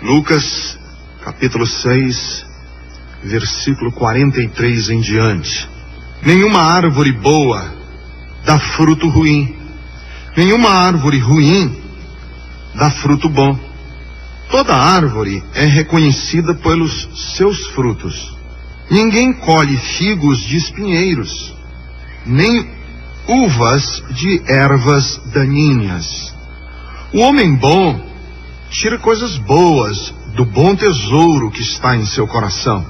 Lucas, capítulo 6, versículo 43 em diante. Nenhuma árvore boa dá fruto ruim. Nenhuma árvore ruim dá fruto bom. Toda árvore é reconhecida pelos seus frutos. Ninguém colhe figos de espinheiros, nem uvas de ervas daninhas. O homem bom tira coisas boas do bom tesouro que está em seu coração.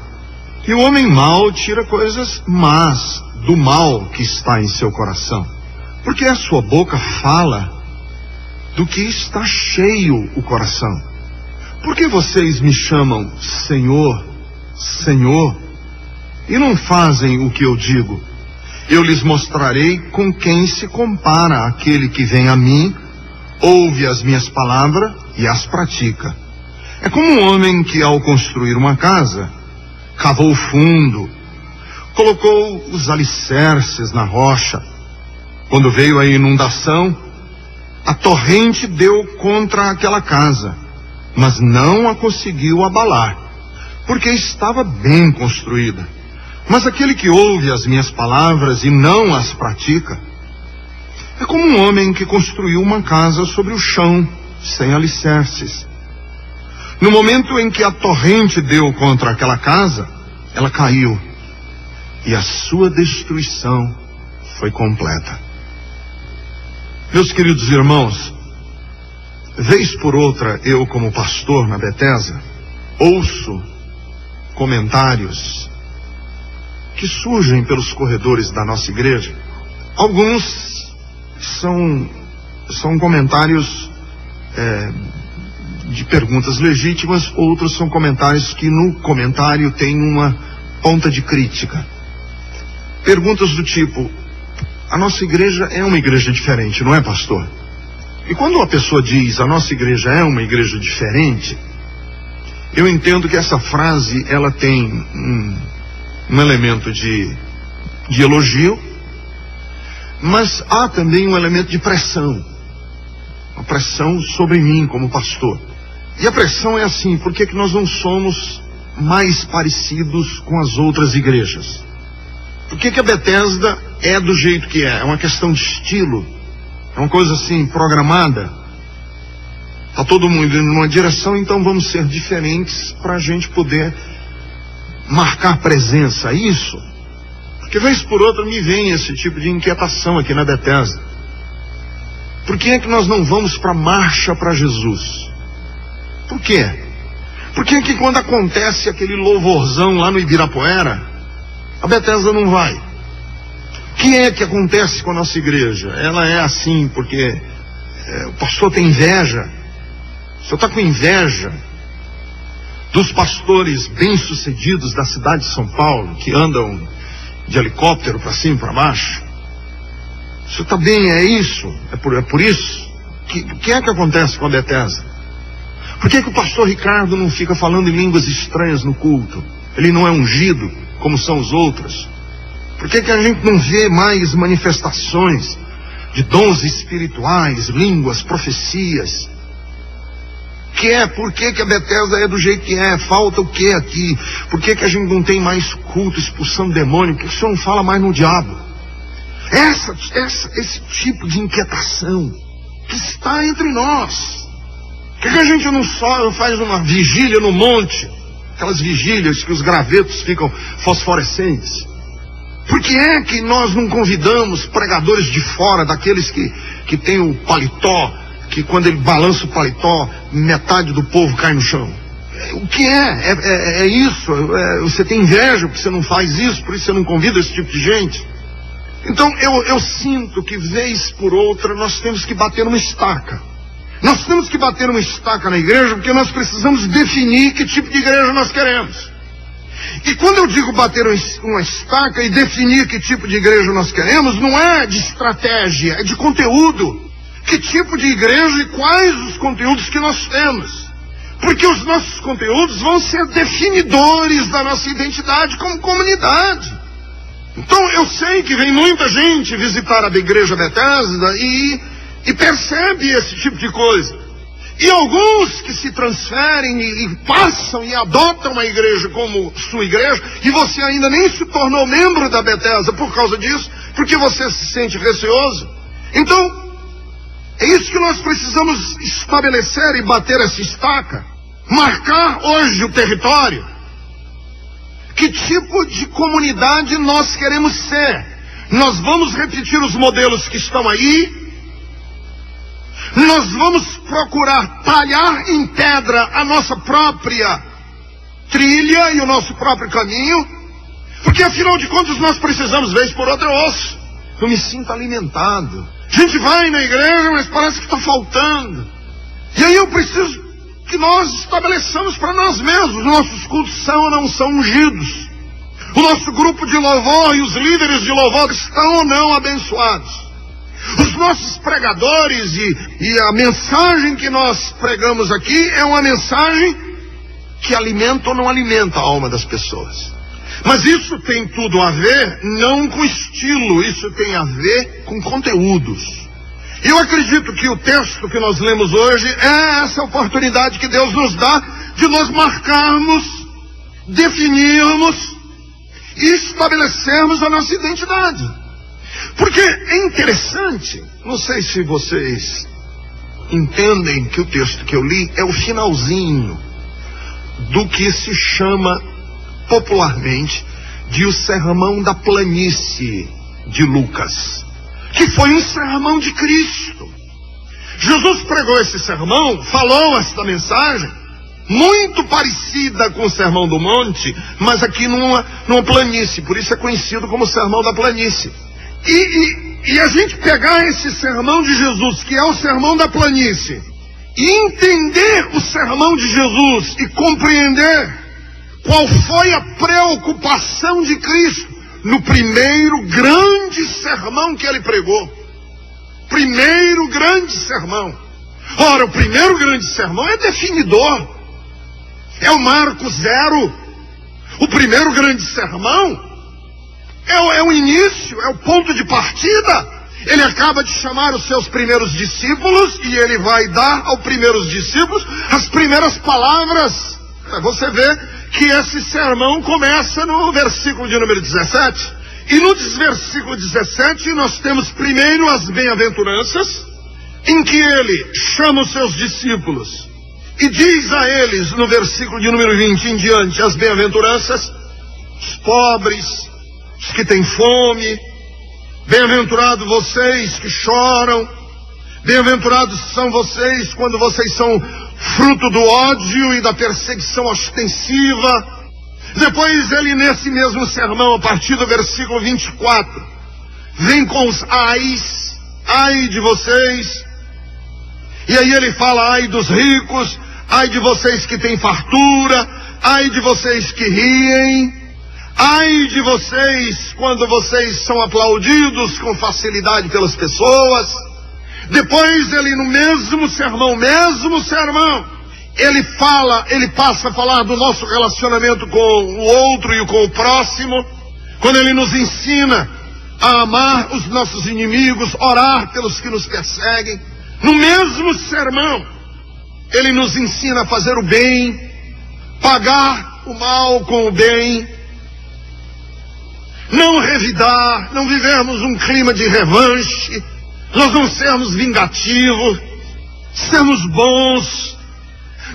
E o homem mau tira coisas más do mal que está em seu coração. Porque a sua boca fala do que está cheio o coração. Por que vocês me chamam Senhor, Senhor, e não fazem o que eu digo? Eu lhes mostrarei com quem se compara aquele que vem a mim, ouve as minhas palavras e as pratica. É como um homem que, ao construir uma casa, cavou fundo, colocou os alicerces na rocha. Quando veio a inundação, a torrente deu contra aquela casa, mas não a conseguiu abalar, porque estava bem construída. Mas aquele que ouve as minhas palavras e não as pratica, é como um homem que construiu uma casa sobre o chão, sem alicerces. No momento em que a torrente deu contra aquela casa, ela caiu, e a sua destruição foi completa. Meus queridos irmãos, vez por outra, eu como pastor na Bethesda, ouço comentários que surgem pelos corredores da nossa igreja. Alguns são comentários de perguntas legítimas, outros são comentários que no comentário tem uma ponta de crítica. Perguntas do tipo: a nossa igreja é uma igreja diferente, não é, pastor? E quando a pessoa diz a nossa igreja é uma igreja diferente, eu entendo que essa frase ela tem um elemento de elogio, mas há também um elemento de pressão. Uma pressão sobre mim como pastor. E a pressão é assim: por que nós não somos mais parecidos com as outras igrejas? Por que a Bethesda é do jeito que é? É uma questão de estilo. É uma coisa assim, programada. Está todo mundo indo numa direção, então vamos ser diferentes para a gente poder marcar presença. Isso. Porque vez por outra me vem esse tipo de inquietação aqui na Bethesda. Por que é que nós não vamos para a marcha para Jesus? Por quê? Por que é que quando acontece aquele louvorzão lá no Ibirapuera, a Bethesda não vai? O que é que acontece com a nossa igreja? Ela é assim porque o pastor tem inveja. O senhor está com inveja dos pastores bem-sucedidos da cidade de São Paulo, que andam de helicóptero para cima e para baixo? O senhor está bem, é isso? É por isso? O que é que acontece com a Bethesda? Por que o pastor Ricardo não fica falando em línguas estranhas no culto? Ele não é ungido como são os outros? Por que a gente não vê mais manifestações de dons espirituais, línguas, profecias? Por que a Bethesda é do jeito que é? Falta o que aqui? Por que a gente não tem mais culto, expulsando demônio? Por que o senhor não fala mais no diabo? Esse tipo de inquietação que está entre nós. Por que a gente não só faz uma vigília no monte? Aquelas vigílias que os gravetos ficam fosforescentes. Por que é que nós não convidamos pregadores de fora, daqueles que tem o paletó, que quando ele balança o paletó, metade do povo cai no chão? O que é? É isso? Você tem inveja porque você não faz isso, por isso você não convida esse tipo de gente? Então eu sinto que vez por outra nós temos que bater uma estaca. Nós temos que bater uma estaca na igreja porque nós precisamos definir que tipo de igreja nós queremos. E quando eu digo bater uma estaca e definir que tipo de igreja nós queremos, não é de estratégia, é de conteúdo. Que tipo de igreja e quais os conteúdos que nós temos. Porque os nossos conteúdos vão ser definidores da nossa identidade como comunidade. Então eu sei que vem muita gente visitar a igreja Bethesda e percebe esse tipo de coisa. E alguns que se transferem e passam e adotam a igreja como sua igreja, e você ainda nem se tornou membro da Bethesda por causa disso, porque você se sente receoso. Então, é isso que nós precisamos estabelecer e bater essa estaca. Marcar hoje o território. Que tipo de comunidade nós queremos ser? Nós vamos repetir os modelos que estão aí? Nós vamos procurar talhar em pedra a nossa própria trilha e o nosso próprio caminho? Porque afinal de contas nós precisamos, vez por outra, osso. Eu me sinto alimentado. A gente vai na igreja, mas parece que está faltando. E aí eu preciso que nós estabeleçamos para nós mesmos. Nossos cultos são ou não são ungidos? O nosso grupo de louvor e os líderes de louvor estão ou não abençoados? Os nossos pregadores e a mensagem que nós pregamos aqui é uma mensagem que alimenta ou não alimenta a alma das pessoas. Mas isso tem tudo a ver não com estilo, isso tem a ver com conteúdos. E eu acredito que o texto que nós lemos hoje é essa oportunidade que Deus nos dá de nós marcarmos, definirmos e estabelecermos a nossa identidade. Porque é interessante, não sei se vocês entendem que o texto que eu li é o finalzinho do que se chama popularmente de o sermão da planície de Lucas, que foi um sermão de Cristo. Jesus pregou esse sermão, falou esta mensagem, muito parecida com o sermão do monte, mas aqui numa planície, por isso é conhecido como sermão da planície. E a gente pegar esse sermão de Jesus, que é o sermão da planície, e entender o sermão de Jesus e compreender qual foi a preocupação de Cristo no primeiro grande sermão que ele pregou. Primeiro grande sermão. Ora, o primeiro grande sermão é definidor. É o marco zero. O primeiro grande sermão é o início, é o ponto de partida. Ele acaba de chamar os seus primeiros discípulos e ele vai dar aos primeiros discípulos as primeiras palavras. Você vê que esse sermão começa no versículo de número 17. E no versículo 17 nós temos primeiro as bem-aventuranças, em que ele chama os seus discípulos e diz a eles, no versículo de número 20 em diante, as bem-aventuranças, os pobres, os que têm fome, bem-aventurados vocês que choram, bem-aventurados são vocês quando vocês são fruto do ódio e da perseguição ostensiva. Depois ele, nesse mesmo sermão, a partir do versículo 24, vem com os ais, ai de vocês. E aí ele fala, ai dos ricos, ai de vocês que têm fartura, ai de vocês que riem, ai de vocês quando vocês são aplaudidos com facilidade pelas pessoas. Depois ele, no mesmo sermão, ele passa a falar do nosso relacionamento com o outro e com o próximo, quando ele nos ensina a amar os nossos inimigos, orar pelos que nos perseguem. No mesmo sermão, ele nos ensina a fazer o bem, pagar o mal com o bem, não revidar, não vivermos um clima de revanche, nós não sermos vingativos, sermos bons.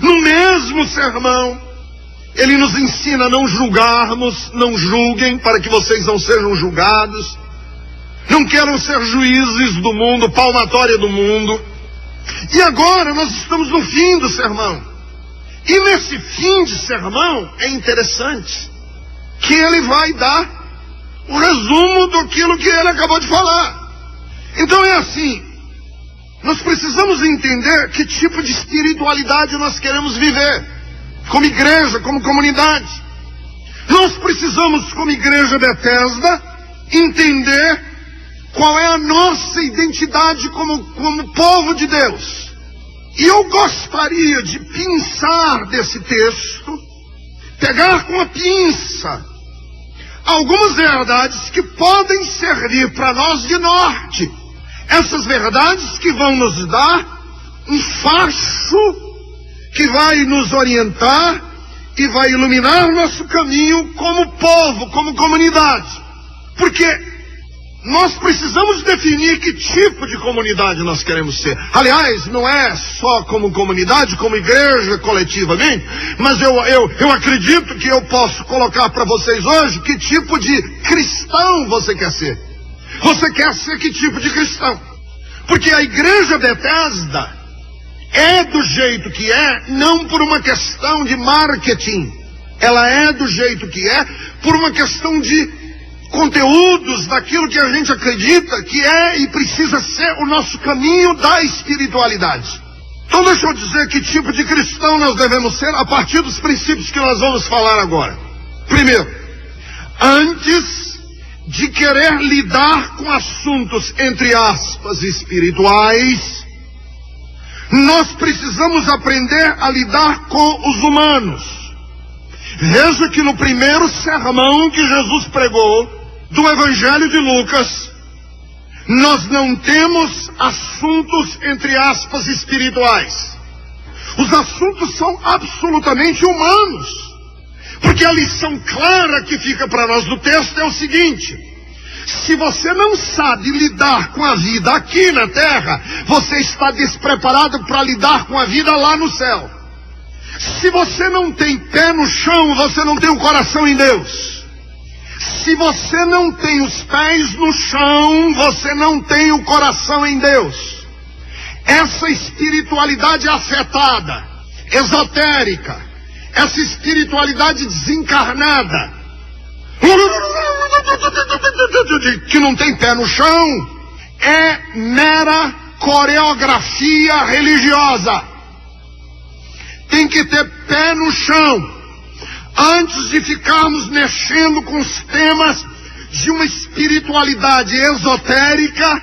No mesmo sermão, ele nos ensina a não julgarmos, não julguem para que vocês não sejam julgados, não queiram ser juízes do mundo, palmatória do mundo. E agora nós estamos no fim do sermão. E nesse fim de sermão é interessante que ele vai dar o resumo daquilo que ele acabou de falar. Então é assim, nós precisamos entender que tipo de espiritualidade nós queremos viver, como igreja, como comunidade. Nós precisamos, como igreja Bethesda, entender qual é a nossa identidade como povo de Deus. E eu gostaria de pinçar desse texto, pegar com a pinça algumas verdades que podem servir para nós de norte. Essas verdades que vão nos dar um facho que vai nos orientar e vai iluminar nosso caminho como povo, como comunidade. Porque nós precisamos definir que tipo de comunidade nós queremos ser. Aliás, não é só como comunidade, como igreja coletivamente, mas eu acredito que eu posso colocar para vocês hoje que tipo de cristão você quer ser. Você quer ser que tipo de cristão? Porque a igreja Bethesda é do jeito que é, não por uma questão de marketing. Ela é do jeito que é por uma questão de conteúdos daquilo que a gente acredita que é e precisa ser o nosso caminho da espiritualidade. Então deixa eu dizer que tipo de cristão nós devemos ser a partir dos princípios que nós vamos falar agora. Primeiro, antes de querer lidar com assuntos, entre aspas, espirituais, nós precisamos aprender a lidar com os humanos. Veja que no primeiro sermão que Jesus pregou do Evangelho de Lucas, nós não temos assuntos, entre aspas, espirituais. Os assuntos são absolutamente humanos. Porque a lição clara que fica para nós do texto é o seguinte: se você não sabe lidar com a vida aqui na terra, você está despreparado para lidar com a vida lá no céu. Se você não tem pé no chão, você não tem o coração em Deus. Se você não tem os pés no chão, você não tem o coração em Deus. Essa espiritualidade afetada, esotérica, essa espiritualidade desencarnada, que não tem pé no chão, é mera coreografia religiosa. Tem que ter pé no chão. Antes de ficarmos mexendo com os temas de uma espiritualidade esotérica,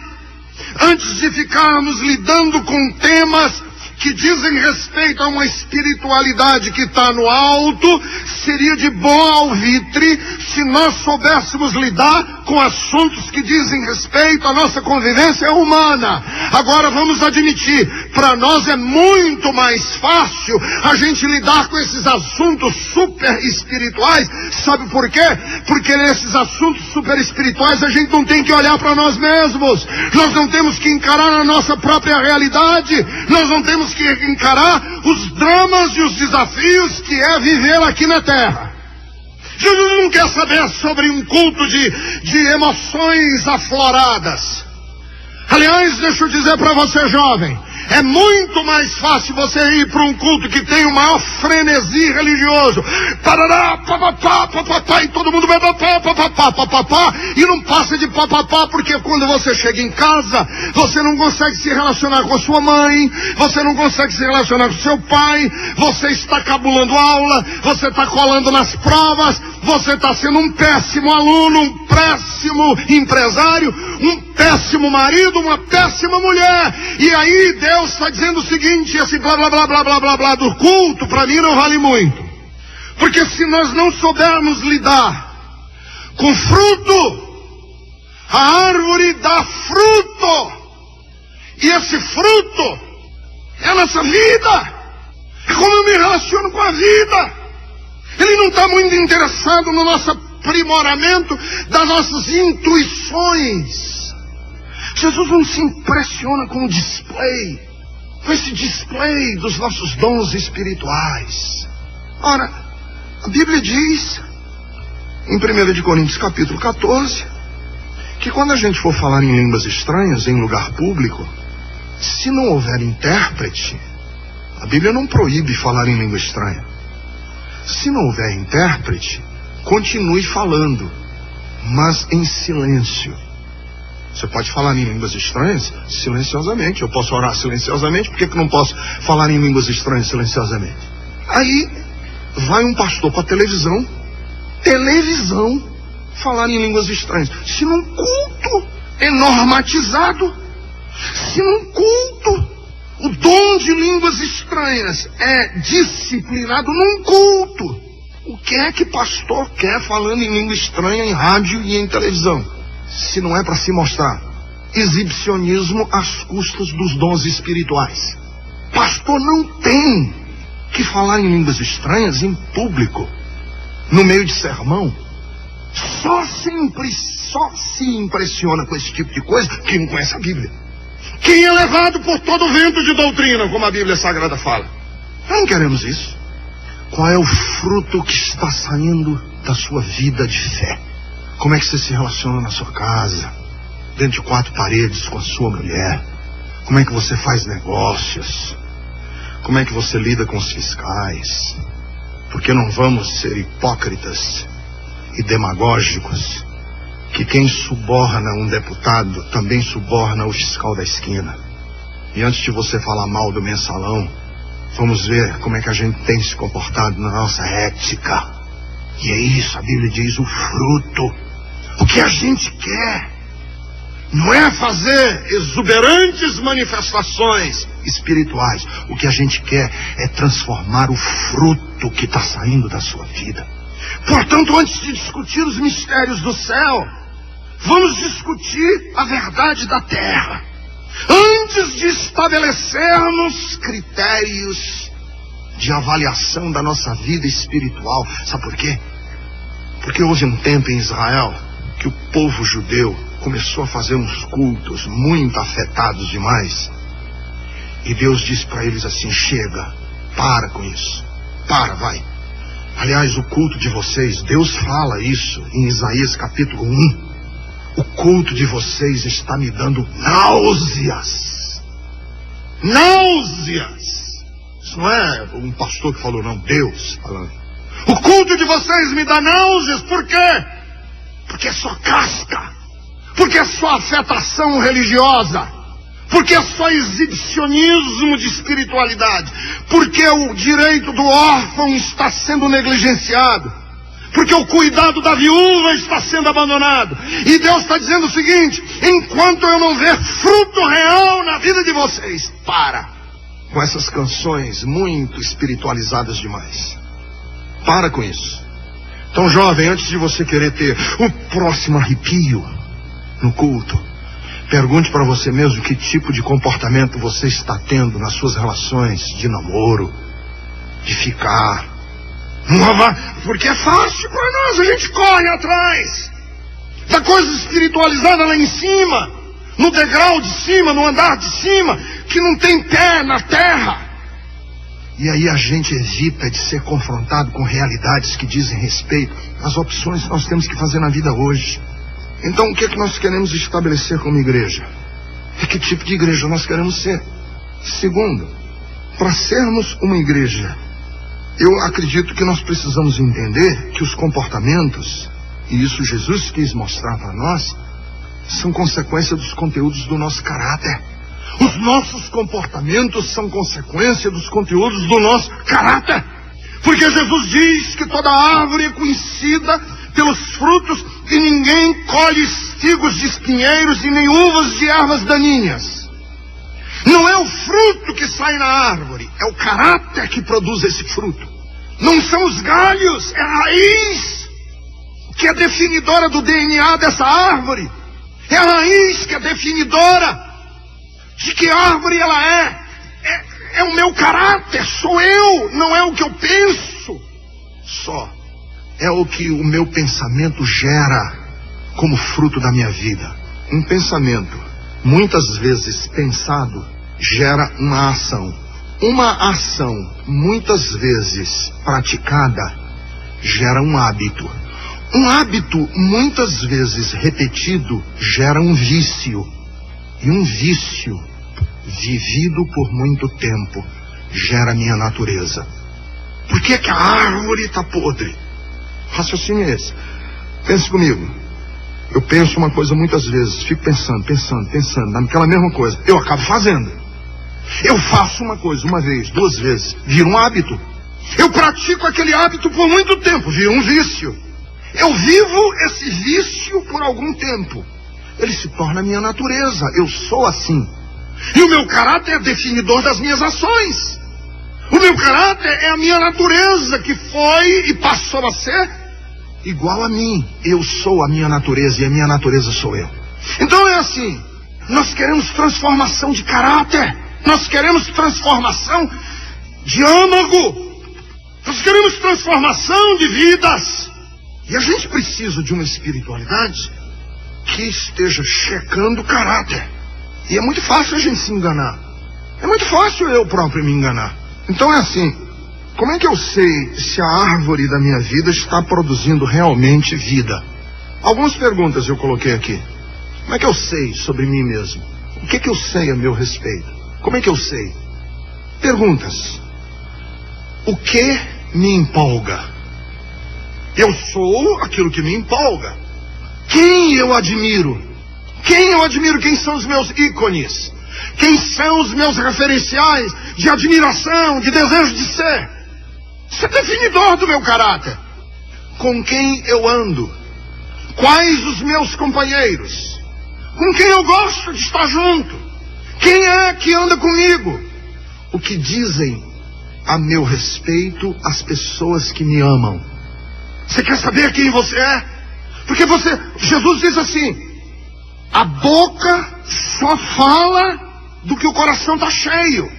antes de ficarmos lidando com temas que dizem respeito a uma espiritualidade que está no alto, seria de bom alvitre se nós soubéssemos lidar com assuntos que dizem respeito à nossa convivência humana. Agora vamos admitir, para nós é muito mais fácil a gente lidar com esses assuntos super espirituais. Sabe por quê? Porque nesses assuntos super espirituais a gente não tem que olhar para nós mesmos. Nós não temos que encarar a nossa própria realidade. Nós não temos que encarar os dramas e os desafios que é viver aqui na terra. Jesus não quer saber sobre um culto de emoções afloradas. Aliás, deixa eu dizer para você, jovem, é muito mais fácil você ir para um culto que tem o maior frenesi religioso. Parará, papapá, papapá, e todo mundo vai papapá, papapá, e não passa de papapá, porque quando você chega em casa, você não consegue se relacionar com a sua mãe, você não consegue se relacionar com seu pai, você está cabulando aula, você está colando nas provas, você está sendo um péssimo aluno, um péssimo empresário, um péssimo marido, uma péssima mulher. E aí Deus está dizendo o seguinte: esse blá blá blá blá blá blá blá do culto para mim não vale muito. Porque se nós não soubermos lidar com fruto, a árvore dá fruto. E esse fruto é a nossa vida. É como eu me relaciono com a vida. Ele não está muito interessado no nosso aprimoramento das nossas intuições. Jesus não se impressiona com o display, com esse display dos nossos dons espirituais. Ora, a Bíblia diz, em 1 Coríntios capítulo 14, que quando a gente for falar em línguas estranhas em lugar público, se não houver intérprete, a Bíblia não proíbe falar em língua estranha. Se não houver intérprete, continue falando, mas em silêncio. Você pode falar em línguas estranhas silenciosamente. Eu posso orar silenciosamente, por que não posso falar em línguas estranhas silenciosamente? Aí vai um pastor para televisão, falar em línguas estranhas. Se num culto é normatizado, se num culto o dom de línguas estranhas é disciplinado num culto, o que é que pastor quer falando em língua estranha em rádio e em televisão? Se não é para se mostrar exibicionismo às custas dos dons espirituais. pastor não tem que falar em línguas estranhas em público, no meio de sermão. Só se impressiona com esse tipo de coisa quem não conhece a Bíblia. Quem é levado por todo o vento de doutrina, como a Bíblia Sagrada fala. Nós não queremos isso. Qual é o fruto que está saindo da sua vida de fé? Como é que você se relaciona na sua casa, dentro de 4 paredes com a sua mulher? Como é que você faz negócios? Como é que você lida com os fiscais? Porque não vamos ser hipócritas e demagógicos, que quem suborna um deputado também suborna o fiscal da esquina. E antes de você falar mal do mensalão, vamos ver como é que a gente tem se comportado na nossa ética. E é isso, a Bíblia diz, o fruto. O que a gente quer não é fazer exuberantes manifestações espirituais. O que a gente quer é transformar o fruto que está saindo da sua vida. Portanto, antes de discutir os mistérios do céu, vamos discutir a verdade da terra. Antes de estabelecermos critérios de avaliação da nossa vida espiritual. Sabe por quê? Porque houve um tempo em Israel que o povo judeu começou a fazer uns cultos muito afetados demais. E Deus disse para eles assim: chega, para com isso. Vai. Aliás, o culto de vocês, Deus fala isso em Isaías capítulo 1. O culto de vocês está me dando náuseas. Náuseas. Isso não é um pastor que falou, não, Deus falando. O culto de vocês me dá náuseas, por quê? Porque é só casca. Porque é só afetação religiosa. Porque é só exibicionismo de espiritualidade. Porque o direito do órfão está sendo negligenciado. Porque o cuidado da viúva está sendo abandonado. E Deus está dizendo o seguinte: enquanto eu não ver fruto real na vida de vocês, para com essas canções muito espiritualizadas demais. Para com isso. Então, jovem, antes de você querer ter o próximo arrepio no culto, pergunte para você mesmo que tipo de comportamento você está tendo nas suas relações de namoro, de ficar. Porque é fácil para nós, a gente corre atrás da coisa espiritualizada lá em cima, no degrau de cima, no andar de cima, que não tem pé na terra. E aí a gente evita de ser confrontado com realidades que dizem respeito às opções que nós temos que fazer na vida hoje. Então, o que é que nós queremos estabelecer como igreja? E que tipo de igreja nós queremos ser? Segundo, para sermos uma igreja, eu acredito que nós precisamos entender que os comportamentos, e isso Jesus quis mostrar para nós, são consequência dos conteúdos do nosso caráter. Os nossos comportamentos são consequência dos conteúdos do nosso caráter. Porque Jesus diz que toda árvore é conhecida pelos frutos e ninguém colhe espigos de espinheiros e nem uvas de ervas daninhas. Não é o fruto que sai na árvore, é o caráter que produz esse fruto. Não são os galhos, é a raiz que é definidora do DNA dessa árvore. É a raiz que é definidora de que árvore ela é. É o meu caráter, sou eu, não é o que eu penso só. É o que o meu pensamento gera como fruto da minha vida. Um pensamento, muitas vezes pensado, gera uma ação. Uma ação, muitas vezes praticada, gera um hábito. Um hábito, muitas vezes repetido, gera um vício. E um vício, vivido por muito tempo, gera minha natureza. Por que que a árvore está podre? Raciocínio é esse. Pense comigo. Eu penso uma coisa muitas vezes, fico pensando, naquela mesma coisa. Eu acabo fazendo. Eu faço uma coisa, uma vez, 2 vezes, vira um hábito. Eu pratico aquele hábito por muito tempo, vira um vício. Eu vivo esse vício por algum tempo. Ele se torna a minha natureza, eu sou assim. E o meu caráter é definidor das minhas ações. O meu caráter é a minha natureza, que foi e passou a ser igual a mim. Eu sou a minha natureza e a minha natureza sou eu. Então é assim, nós queremos transformação de caráter. Nós queremos transformação de âmago. Nós queremos transformação de vidas. E a gente precisa de uma espiritualidade que esteja checando o caráter. E é muito fácil a gente se enganar. É muito fácil eu próprio me enganar. Então é assim, como é que eu sei se a árvore da minha vida está produzindo realmente vida? Algumas perguntas eu coloquei aqui. Como é que eu sei sobre mim mesmo? O que eu sei a meu respeito? Como é que eu sei? Perguntas. O que me empolga? Eu sou aquilo que me empolga. Quem eu admiro? Quem eu admiro? Quem são os meus ícones? Quem são os meus referenciais de admiração, de desejo de ser? Isso é definidor do meu caráter. Com quem eu ando? Quais os meus companheiros? Com quem eu gosto de estar junto? Quem é que anda comigo? O que dizem a meu respeito as pessoas que me amam? Você quer saber quem você é? Porque Jesus diz assim, a boca só fala do que o coração está cheio.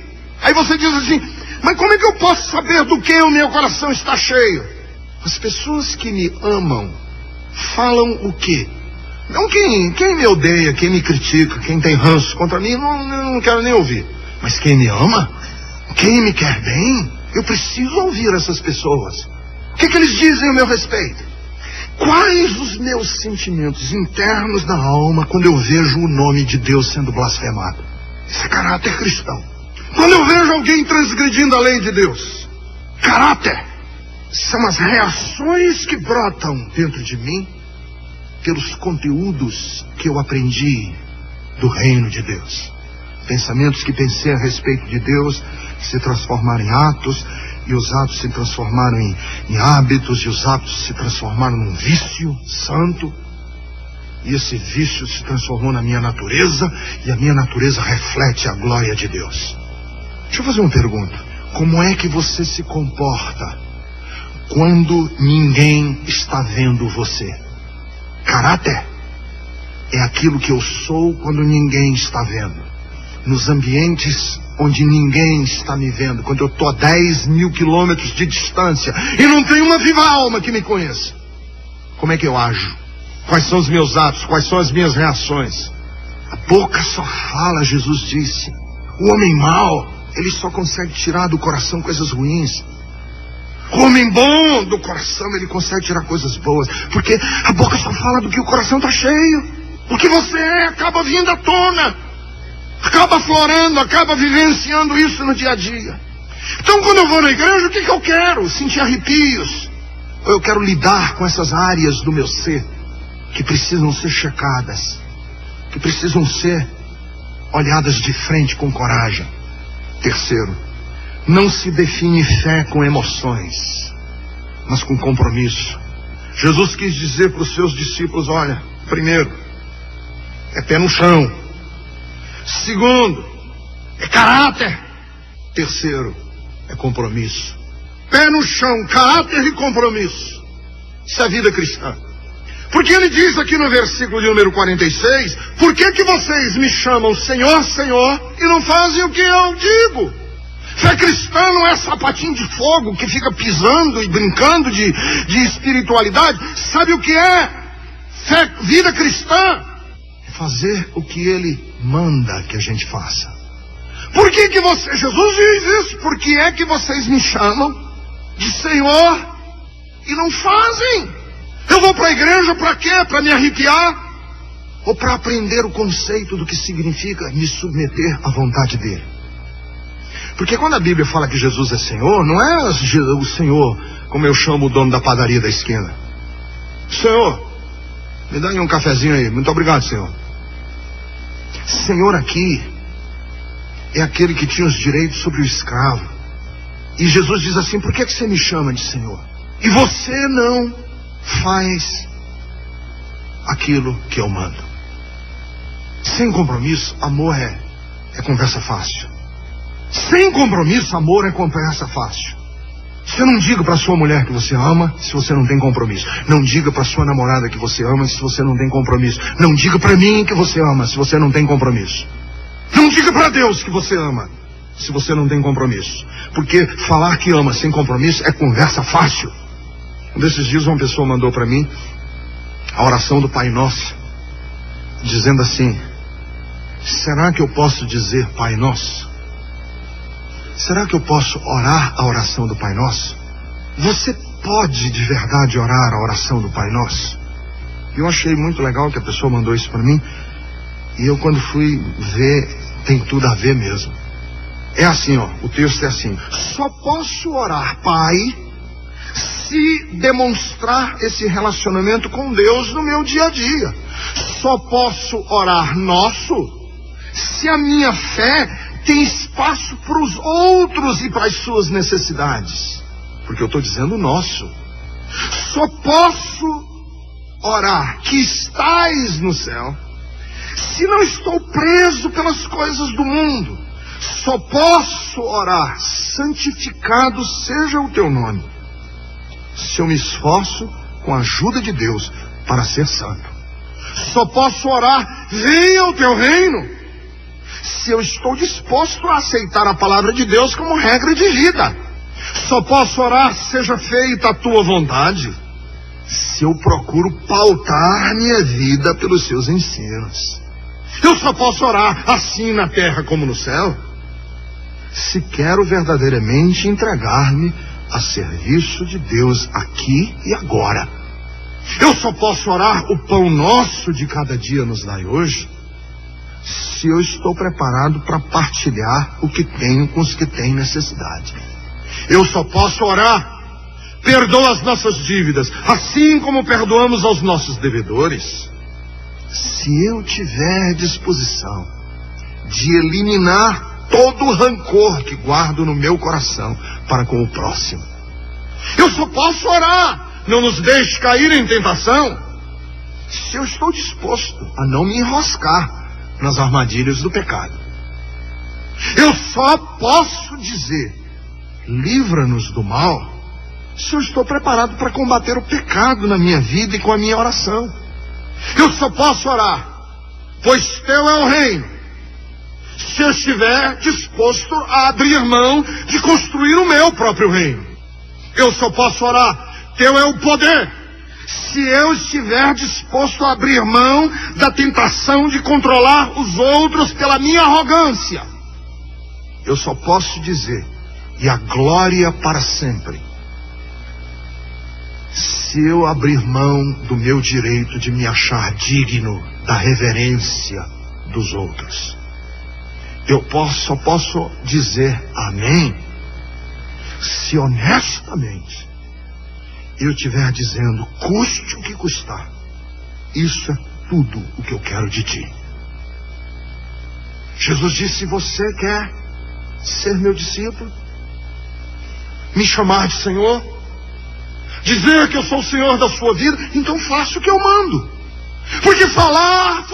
Aí você diz assim, mas como é que eu posso saber do que o meu coração está cheio? As pessoas que me amam falam o quê? Não quem me odeia, quem me critica, quem tem ranço contra mim, não quero nem ouvir. Mas quem me ama, quem me quer bem, eu preciso ouvir essas pessoas. O que eles dizem a meu respeito? Quais os meus sentimentos internos da alma quando eu vejo o nome de Deus sendo blasfemado? Isso é caráter cristão. Quando eu vejo alguém transgredindo a lei de Deus, caráter são as reações que brotam dentro de mim pelos conteúdos que eu aprendi do reino de Deus. Pensamentos que pensei a respeito de Deus, que se transformaram em atos, e os atos se transformaram em hábitos, e os hábitos se transformaram num vício santo, e esse vício se transformou na minha natureza, e a minha natureza reflete a glória de Deus. Deixa eu fazer uma pergunta. Como é que você se comporta quando ninguém está vendo você? Caráter é aquilo que eu sou quando ninguém está vendo. Nos ambientes onde ninguém está me vendo, quando eu estou a 10.000 quilômetros de distância e não tem uma viva alma que me conheça. Como é que eu ajo? Quais são os meus atos? Quais são as minhas reações? A boca só fala, Jesus disse. O homem mau, ele só consegue tirar do coração coisas ruins. O homem bom do coração, ele consegue tirar coisas boas. Porque a boca só fala do que o coração está cheio. O que você é acaba vindo à tona. Acaba florando, acaba vivenciando isso no dia a dia. Então quando eu vou na igreja, o que eu quero? Sentir arrepios. Ou eu quero lidar com essas áreas do meu ser que precisam ser checadas, que precisam ser olhadas de frente com coragem. Terceiro, não se define fé com emoções, mas com compromisso. Jesus quis dizer para os seus discípulos, olha, primeiro, é pé no chão. Segundo, é caráter. Terceiro, é compromisso. Pé no chão, caráter e compromisso. Isso é a vida cristã. Porque ele diz aqui no versículo de número 46, por que vocês me chamam Senhor, Senhor, e não fazem o que eu digo? Fé cristã não é sapatinho de fogo que fica pisando e brincando de espiritualidade. Sabe o que é? Vida cristã é fazer o que ele manda que a gente faça. Por que Jesus diz isso? Por que é que vocês me chamam de Senhor e não fazem? Eu vou para a igreja para quê? Para me arrepiar? Ou para aprender o conceito do que significa me submeter à vontade dele? Porque quando a Bíblia fala que Jesus é Senhor, não é o Senhor como eu chamo o dono da padaria da esquina. Senhor, me dá aí um cafezinho aí. Muito obrigado, Senhor. Senhor aqui é aquele que tinha os direitos sobre o escravo. E Jesus diz assim, por que você me chama de Senhor? E você não faz aquilo que eu mando. Sem compromisso, amor é conversa fácil. Sem compromisso, amor é conversa fácil. Você não diga para sua mulher que você ama se você não tem compromisso. Não diga para sua namorada que você ama se você não tem compromisso. Não diga para mim que você ama se você não tem compromisso. Não diga para Deus que você ama, se você não tem compromisso. Porque falar que ama sem compromisso é conversa fácil. Um desses dias uma pessoa mandou para mim a oração do Pai Nosso, dizendo assim: será que eu posso dizer Pai Nosso? Será que eu posso orar a oração do Pai Nosso? Você pode de verdade orar a oração do Pai Nosso? Eu achei muito legal que a pessoa mandou isso para mim. E eu, quando fui ver, tem tudo a ver mesmo. É assim, ó, o texto é assim: só posso orar Pai se demonstrar esse relacionamento com Deus no meu dia a dia. Só posso orar Nosso se a minha fé tem espaço para os outros e para as suas necessidades. Porque eu estou dizendo nosso. Só posso orar que estais no céu se não estou preso pelas coisas do mundo. Só posso orar santificado seja o teu nome se eu me esforço com a ajuda de Deus para ser santo. Só posso orar venha o teu reino se eu estou disposto a aceitar a palavra de Deus como regra de vida. Só posso orar seja feita a tua vontade se eu procuro pautar minha vida pelos seus ensinos. Eu só posso orar assim na terra como no céu se quero verdadeiramente entregar-me a serviço de Deus aqui e agora. Eu só posso orar o pão nosso de cada dia nos dai hoje se eu estou preparado para partilhar o que tenho com os que têm necessidade. Eu só posso orar perdoa as nossas dívidas assim como perdoamos aos nossos devedores se eu tiver disposição de eliminar todo o rancor que guardo no meu coração para com o próximo. Eu só posso orar não nos deixe cair em tentação se eu estou disposto a não me enroscar nas armadilhas do pecado. Eu só posso dizer livra-nos do mal se eu estou preparado para combater o pecado na minha vida e com a minha oração. Eu só posso orar pois teu é o reino se eu estiver disposto a abrir mão de construir o meu próprio reino. Eu só posso orar teu é o poder se eu estiver disposto a abrir mão da tentação de controlar os outros pela minha arrogância. Eu só posso dizer e a glória para sempre se eu abrir mão do meu direito de me achar digno da reverência dos outros. Eu só posso dizer amém se honestamente eu estiver dizendo, custe o que custar, isso é tudo o que eu quero de ti. Jesus disse, se você quer ser meu discípulo, me chamar de Senhor, dizer que eu sou o Senhor da sua vida, então faça o que eu mando. Porque falar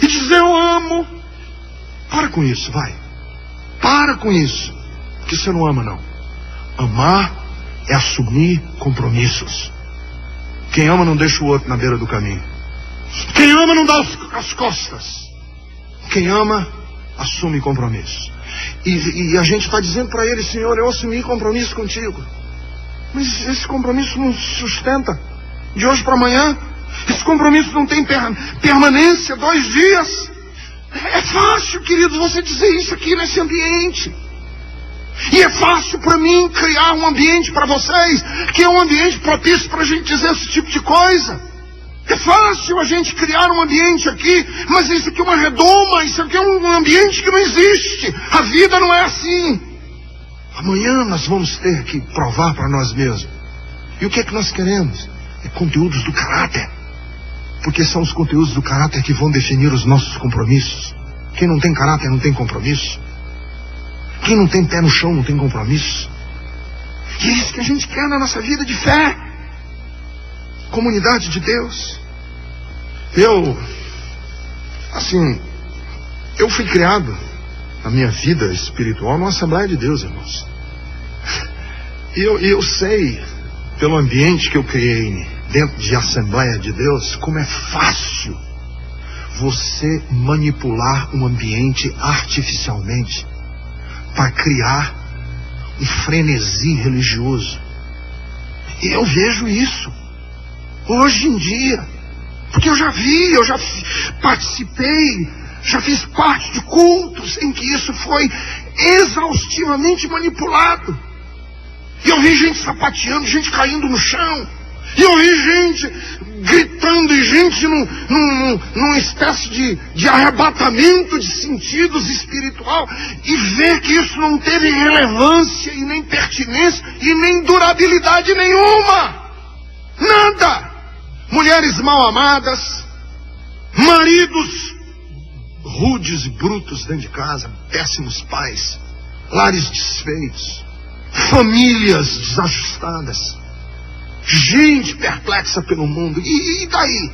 e dizer eu amo, para com isso, vai. Para com isso, porque você não ama não. Amar é assumir compromissos. Quem ama não deixa o outro na beira do caminho. Quem ama não dá as costas. Quem ama assume compromisso. E a gente está dizendo para ele, Senhor, eu assumi compromisso contigo. Mas esse compromisso não se sustenta de hoje para amanhã. Esse compromisso não tem permanência, 2 dias. É fácil, queridos, você dizer isso aqui nesse ambiente. E é fácil para mim criar um ambiente para vocês, que é um ambiente propício para a gente dizer esse tipo de coisa. É fácil a gente criar um ambiente aqui, mas isso aqui é uma redoma, isso aqui é um ambiente que não existe. A vida não é assim. Amanhã nós vamos ter que provar para nós mesmos. E o que é que nós queremos? É conteúdos do caráter. Porque são os conteúdos do caráter que vão definir os nossos compromissos. Quem não tem caráter não tem compromisso. Quem não tem pé no chão não tem compromisso. E é isso que a gente quer na nossa vida de fé. Comunidade de Deus. Eu fui criado na minha vida espiritual numa Assembleia de Deus, irmãos. E eu sei, pelo ambiente que eu criei dentro de Assembleia de Deus, como é fácil você manipular um ambiente artificialmente para criar um frenesi religioso. E eu vejo isso hoje em dia, porque eu já participei, já fiz parte de cultos em que isso foi exaustivamente manipulado. E eu vi gente sapateando, gente caindo no chão. E eu vi gente gritando e gente numa espécie de arrebatamento de sentidos espiritual. E ver que isso não teve relevância e nem pertinência e nem durabilidade nenhuma. Nada. Mulheres mal amadas, maridos rudes e brutos dentro de casa, péssimos pais, lares desfeitos, famílias desajustadas, gente perplexa pelo mundo. E daí?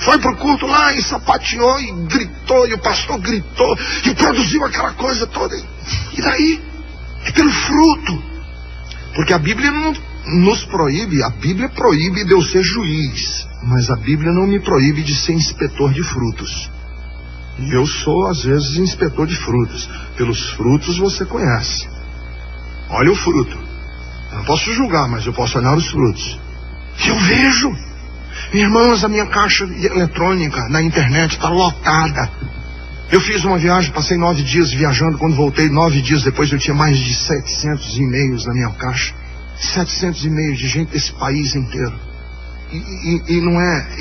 Foi pro culto lá e sapateou e gritou, e o pastor gritou e produziu aquela coisa toda. E daí? É pelo fruto. Porque a Bíblia não nos proíbe, a Bíblia proíbe de eu ser juiz, mas a Bíblia não me proíbe de ser inspetor de frutos. E eu sou, às vezes, inspetor de frutos. Pelos frutos você conhece. Olha o fruto. Eu não posso julgar, mas eu posso olhar os frutos. E eu vejo. Irmãos, a minha caixa eletrônica na internet está lotada. Eu fiz uma viagem, passei 9 dias viajando. Quando voltei, 9 dias depois, eu tinha mais de 700 e-mails na minha caixa. 700 e-mails de gente desse país inteiro. E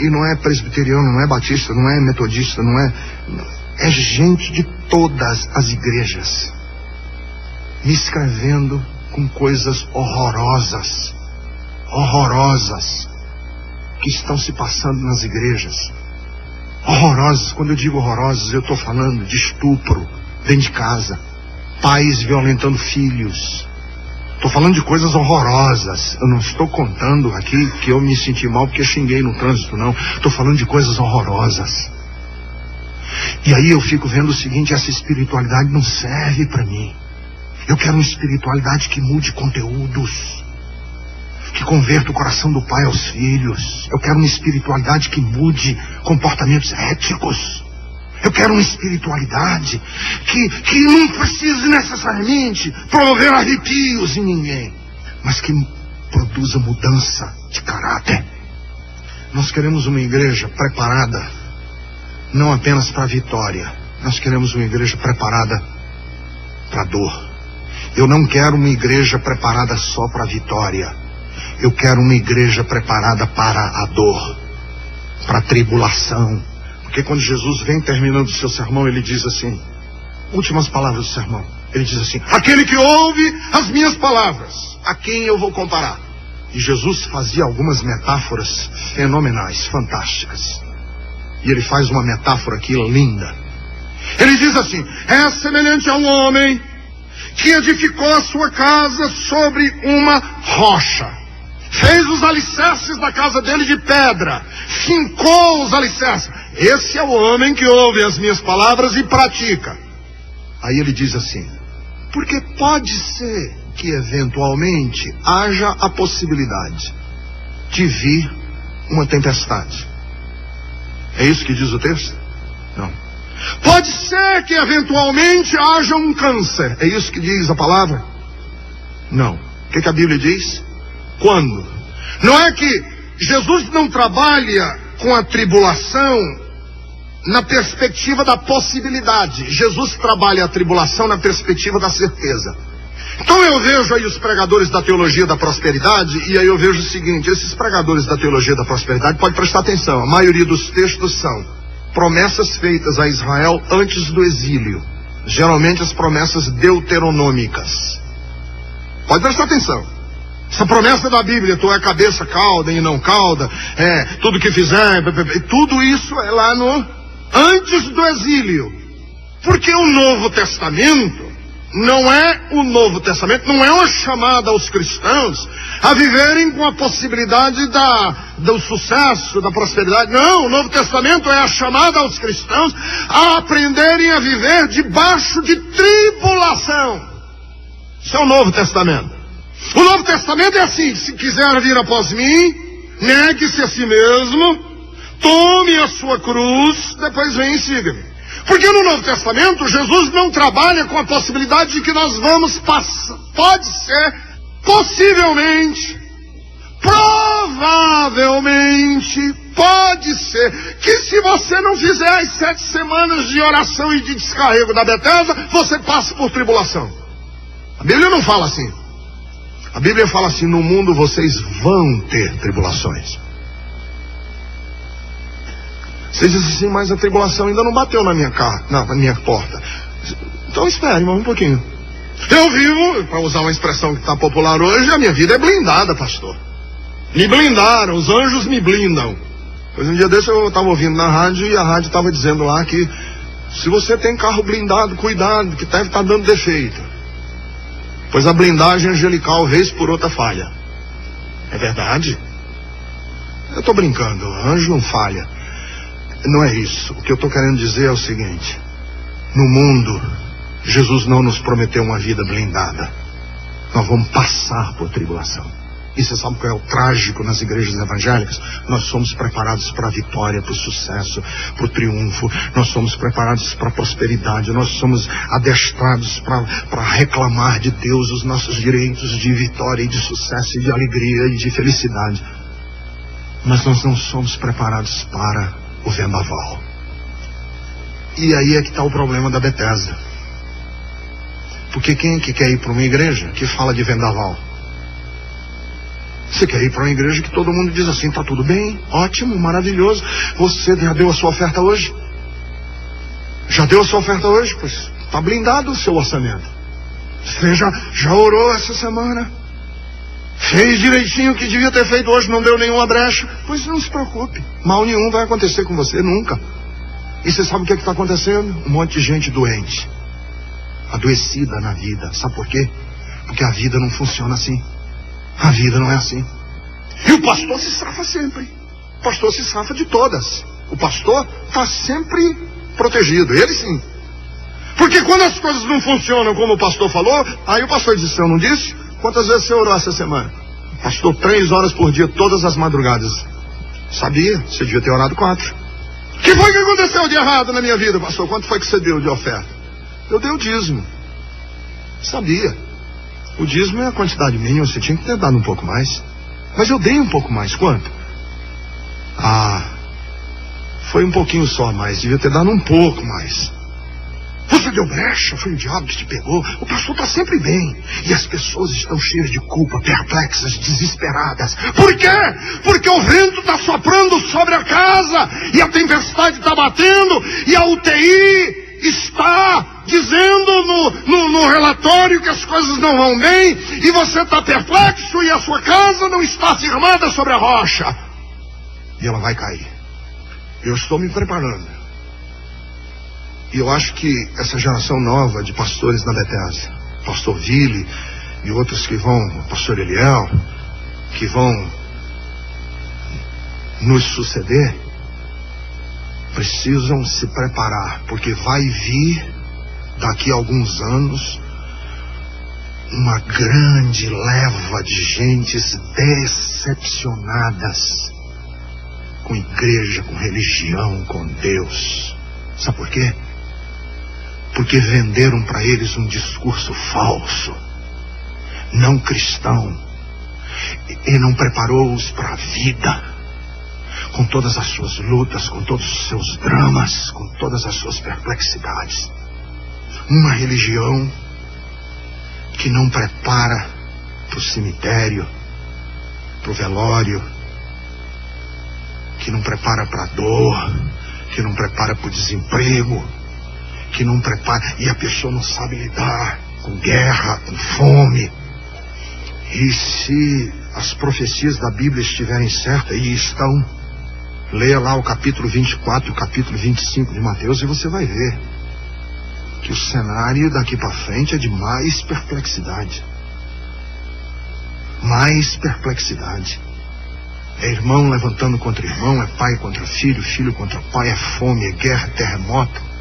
não é presbiteriano, não é batista, não é metodista, não é... É gente de todas as igrejas me escrevendo com coisas horrorosas que estão se passando nas igrejas. Horrorosas. Quando eu digo horrorosas, eu estou falando de estupro dentro de casa, pais violentando filhos. Estou falando de coisas horrorosas. Eu não estou contando aqui que eu me senti mal porque xinguei no trânsito, não. Estou falando de coisas horrorosas. E aí eu fico vendo o seguinte: essa espiritualidade não serve para mim. Eu quero uma espiritualidade que mude conteúdos, que converta o coração do pai aos filhos. Eu quero uma espiritualidade que mude comportamentos éticos. Eu quero uma espiritualidade que não precise necessariamente promover arrepios em ninguém, mas que produza mudança de caráter. Nós queremos uma igreja preparada, não apenas para a vitória. Nós queremos uma igreja preparada para a dor. Eu não quero uma igreja preparada só para a vitória. Eu quero uma igreja preparada para a dor, para a tribulação. Porque quando Jesus vem terminando o seu sermão, ele diz assim, últimas palavras do sermão, ele diz assim: aquele que ouve as minhas palavras, a quem eu vou comparar? E Jesus fazia algumas metáforas fenomenais, fantásticas. E ele faz uma metáfora aqui linda. Ele diz assim: é semelhante a um homem que edificou a sua casa sobre uma rocha. Fez os alicerces da casa dele de pedra, fincou os alicerces. Esse é o homem que ouve as minhas palavras e pratica. Aí ele diz assim: porque pode ser que eventualmente haja a possibilidade de vir uma tempestade. É isso que diz o texto? Não. Pode ser que eventualmente haja um câncer. É isso que diz a palavra? Não. O que a Bíblia diz? Quando? Não é que Jesus não trabalha com a tribulação na perspectiva da possibilidade. Jesus trabalha a tribulação na perspectiva da certeza. Então eu vejo aí os pregadores da teologia da prosperidade, e aí eu vejo o seguinte: esses pregadores da teologia da prosperidade, pode prestar atenção, a maioria dos textos são promessas feitas a Israel antes do exílio. Geralmente as promessas deuteronômicas. Pode prestar atenção. Essa promessa da Bíblia, tu é cabeça, cauda e não cauda, tudo que fizer, tudo isso é lá no antes do exílio. Porque o Novo Testamento não é uma chamada aos cristãos a viverem com a possibilidade do sucesso, da prosperidade. Não, o Novo Testamento é a chamada aos cristãos a aprenderem a viver debaixo de tribulação. Isso é o Novo Testamento. O Novo Testamento é assim: se quiser vir após mim, negue-se a si mesmo, tome a sua cruz, depois vem e siga-me. Porque no Novo Testamento, Jesus não trabalha com a possibilidade de que nós vamos passar. Pode ser, possivelmente, provavelmente, pode ser, que se você não fizer as 7 semanas de oração e de descarrego da Betesda, você passa por tribulação. A Bíblia não fala assim. A Bíblia fala assim: no mundo vocês vão ter tribulações. Você diz assim: mas a tribulação ainda não bateu na minha porta. Então espere mais um pouquinho. Eu vivo, para usar uma expressão que está popular hoje, a minha vida é blindada, pastor. Me blindaram, os anjos me blindam. Pois um dia desse eu estava ouvindo na rádio e a rádio estava dizendo lá que se você tem carro blindado, cuidado, que deve estar dando defeito. Pois a blindagem angelical vez por outra falha. É verdade? Eu estou brincando, anjo não falha. Não é isso. O que eu estou querendo dizer é o seguinte: no mundo, Jesus não nos prometeu uma vida blindada. Nós vamos passar por tribulação. E você sabe qual é o trágico nas igrejas evangélicas? Nós somos preparados para a vitória, para o sucesso, para o triunfo. Nós somos preparados para a prosperidade. Nós somos adestrados para reclamar de Deus os nossos direitos de vitória e de sucesso e de alegria e de felicidade. Mas nós não somos preparados para o vendaval. E aí é que está o problema da Betesda. Porque quem é que quer ir para uma igreja que fala de vendaval? Você quer ir para uma igreja que todo mundo diz assim: tá tudo bem, ótimo, maravilhoso. Você já deu a sua oferta hoje? Já deu a sua oferta hoje? Pois está blindado o seu orçamento. Você já orou essa semana? Fez direitinho o que devia ter feito hoje, não deu nenhuma brecha? Pois não se preocupe, mal nenhum vai acontecer com você, nunca. E você sabe o que está acontecendo? Um monte de gente doente, adoecida na vida. Sabe por quê? Porque a vida não funciona assim. A vida não é assim. E o pastor se safa sempre. O pastor se safa de todas. O pastor está sempre protegido, ele sim. Porque quando as coisas não funcionam como o pastor falou, aí o pastor disse: eu não disse? Quantas vezes você orou essa semana? Pastor, 3 horas por dia, todas as madrugadas. Sabia, você devia ter orado 4. O que foi que aconteceu de errado na minha vida, pastor? Quanto foi que você deu de oferta? Eu dei o dízimo. Sabia. O dízimo é a quantidade mínima, você tinha que ter dado um pouco mais. Mas eu dei um pouco mais, quanto? Foi um pouquinho só a mais, devia ter dado um pouco mais. Você deu brecha, foi o diabo que te pegou. O pastor está sempre bem. E as pessoas estão cheias de culpa, perplexas, desesperadas. Por quê? Porque o vento está soprando sobre a casa, e a tempestade está batendo, e a UTI está dizendo no relatório que as coisas não vão bem, e você está perplexo, e a sua casa não está firmada sobre a rocha. E ela vai cair. Eu estou me preparando. E eu acho que essa geração nova de pastores na Betesda, pastor Vili e outros que vão, pastor Eliel, que vão nos suceder, precisam se preparar, porque vai vir daqui a alguns anos uma grande leva de gentes decepcionadas com igreja, com religião, com Deus. Sabe por quê? Porque venderam para eles um discurso falso, não cristão, e não preparou-os para a vida, com todas as suas lutas, com todos os seus dramas, com todas as suas perplexidades. Uma religião que não prepara para o cemitério, para o velório, que não prepara para a dor, que não prepara para o desemprego, que não prepara, e a pessoa não sabe lidar com guerra, com fome. E se as profecias da Bíblia estiverem certas, e estão, leia lá o capítulo 24 e o capítulo 25 de Mateus, e você vai ver que o cenário daqui para frente é de mais perplexidade. Mais perplexidade. É irmão levantando contra irmão, é pai contra filho, filho contra pai, é fome, é guerra, é terremoto.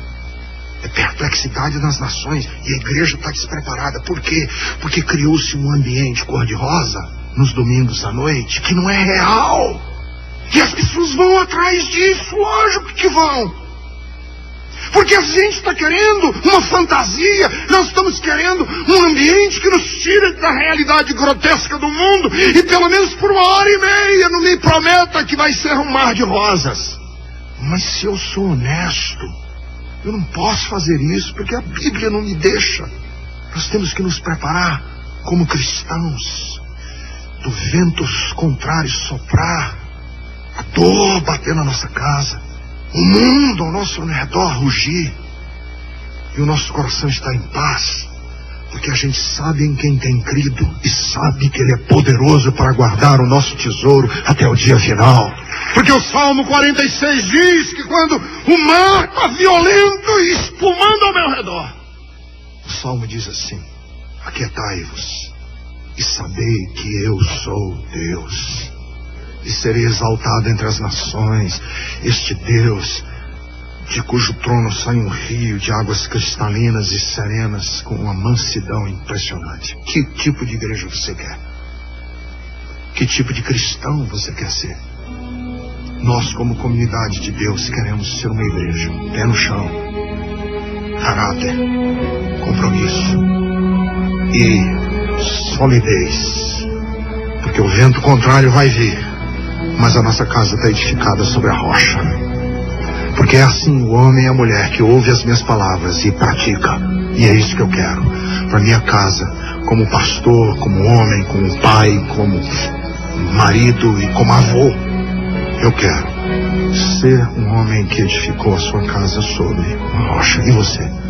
É perplexidade nas nações, e a igreja está despreparada. Por quê? Porque criou-se um ambiente cor-de-rosa nos domingos à noite que não é real. E as pessoas vão atrás disso, lógico que vão. Porque a gente está querendo uma fantasia, nós estamos querendo um ambiente que nos tire da realidade grotesca do mundo, e pelo menos por 1h30 não me prometa que vai ser um mar de rosas. Mas se eu sou honesto, eu não posso fazer isso, porque a Bíblia não me deixa. Nós temos que nos preparar como cristãos, do vento contrário soprar, a dor bater na nossa casa, o mundo ao nosso redor rugir, e o nosso coração está em paz, porque a gente sabe em quem tem crido e sabe que Ele é poderoso para guardar o nosso tesouro até o dia final. Porque o Salmo 46 diz que quando o mar está violento e espumando ao meu redor, o Salmo diz assim: aquietai-vos e sabei que eu sou Deus, e serei exaltado entre as nações, este Deus de cujo trono sai um rio de águas cristalinas e serenas com uma mansidão impressionante. Que tipo de igreja você quer? Que tipo de cristão você quer ser? Nós, como comunidade de Deus, queremos ser uma igreja pé no chão, caráter, compromisso e solidez, porque o vento contrário vai vir, mas a nossa casa está edificada sobre a rocha. Porque é assim o homem e a mulher que ouve as minhas palavras e pratica. E é isso que eu quero para minha casa, como pastor, como homem, como pai, como marido e como avô. Eu quero ser um homem que edificou a sua casa sobre uma rocha. E você?